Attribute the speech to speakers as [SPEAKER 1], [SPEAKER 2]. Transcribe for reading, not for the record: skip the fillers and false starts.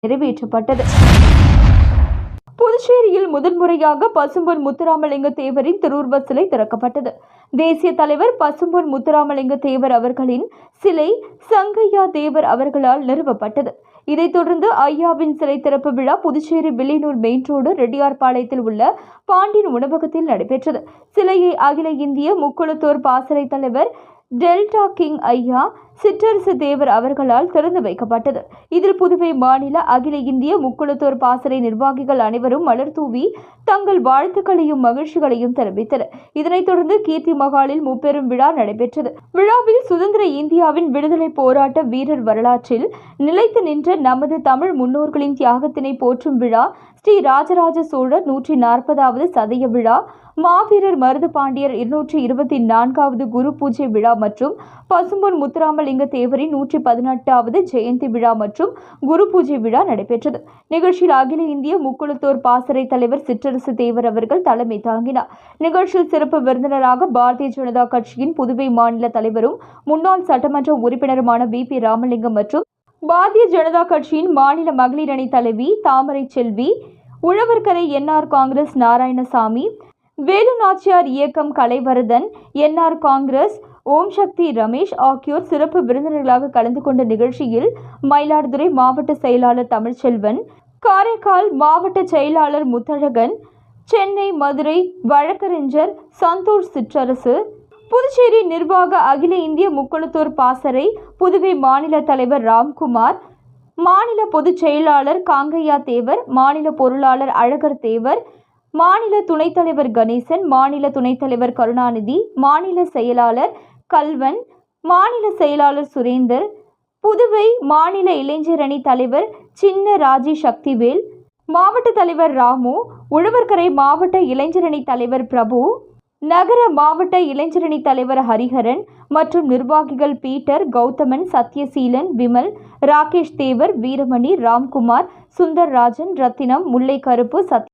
[SPEAKER 1] நிறைவேற்றப்பட்டது. புதுச்சேரியில் முதன்முறையாக பசும்பொன் முத்துராமலிங்க தேவரின் திருவுருவ சிலை திறக்கப்பட்டது. தேசிய தலைவர் பசும்பொன் முத்துராமலிங்க தேவர் அவர்களின் சிலை சங்கையா தேவர் அவர்களால் நிறுவப்பட்டது. இதைத் தொடர்ந்து ஐயாவின் சிலை திறப்பு விழா புதுச்சேரி வில்லியனூர் மெயின் ரோடு ரெட்டியார்பாளையத்தில் உள்ள பாண்டியன் உணவகத்தில் நடைபெற்றது. சிலையை அகில இந்திய முக்குளத்தோர் பாசறை தலைவர் டெல்டா கிங் ஐயா சிற்றரசு தேவர் அவர்களால் திறந்து வைக்கப்பட்டது. இதில் புதுவை மாநில அகில இந்திய முக்குளத்தோர் பாசறை நிர்வாகிகள் அனைவரும் மலர் தூவி தங்கள் வாழ்த்துக்களையும் மகிழ்ச்சிகளையும் தெரிவித்தனர். இதனைத் தொடர்ந்து கீர்த்தி மகாலில் முப்பெரும் விழா நடைபெற்றது. விழாவில் சுதந்திர இந்தியாவின் விடுதலை போராட்ட வீரர் வரலாற்றில் நிலைத்து நின்ற நமது தமிழ் முன்னோர்களின் தியாகத்தினை போற்றும் விழா, ஸ்ரீ ராஜராஜ சோழர் 140வது சதய விழா, மாவீரர் மருது பாண்டியர் 224வது குரு பூஜை விழா மற்றும் பசும்பொன் முத்துராமலிங்க தேவரின் 118வது ஜெயந்தி விழா மற்றும் குரு பூஜை விழா நடைபெற்றது. நிகழ்ச்சியில் அகில இந்திய முக்குளத்தோர் பாசறை தலைவர் சிற்றரசு தேவர் அவர்கள் தலைமை தாங்கினார். நிகழ்ச்சியில் சிறப்பு விருந்தினராக பாரதிய ஜனதா கட்சியின் புதுவை மாநில தலைவரும் முன்னாள் சட்டமன்ற உறுப்பினருமான VP ராமலிங்கம் மற்றும் பாரதிய ஜனதா கட்சியின் மாநில மகளிர் அணி தலைவி தாமரை செல்வி, உழவர்கரை NR காங்கிரஸ் நாராயணசாமி, வேலு நாச்சியார் இயக்கம் கலைவரதன், NR காங்கிரஸ் ஓம் சக்தி ரமேஷ் ஆகியோர் சிறப்பு விருந்தினர்களாக கலந்து கொண்ட நிகழ்ச்சியில் மயிலாடுதுறை மாவட்ட செயலாளர் தமிழ்ச்செல்வன், காரைக்கால் மாவட்ட செயலாளர் முத்தழகன், சென்னை மதுரை வழக்கறிஞர் சந்தோஷ் சிற்றரசு, புதுச்சேரி நிர்வாக அகில இந்திய முக்குளத்தோர் பாசறை புதுவை மாநில தலைவர் ராம்குமார், மாநில பொதுச் செயலாளர் காங்கையா தேவர், மாநில பொருளாளர் அழகர் தேவர், மாநில துணைத் தலைவர் கணேசன், மாநில துணைத் தலைவர் கருணாநிதி, மாநில செயலாளர் கல்வன், மாநில செயலாளர் சுரேந்தர், புதுவை மாநில இளைஞர் அணி தலைவர் சின்ன ராஜி சக்திவேல், மாவட்ட தலைவர் ராமு, உழவர்கரை மாவட்ட இளைஞர் அணி தலைவர் பிரபு, நகர மாவட்ட இளைஞரணி தலைவர் ஹரிஹரன் மற்றும் நிர்வாகிகள் பீட்டர், கௌதமன், சத்யசீலன், விமல், ராகேஷ் தேவர், வீரமணி, ராம்குமார், சுந்தர்ராஜன், ரத்தினம், முல்லை கருப்பு,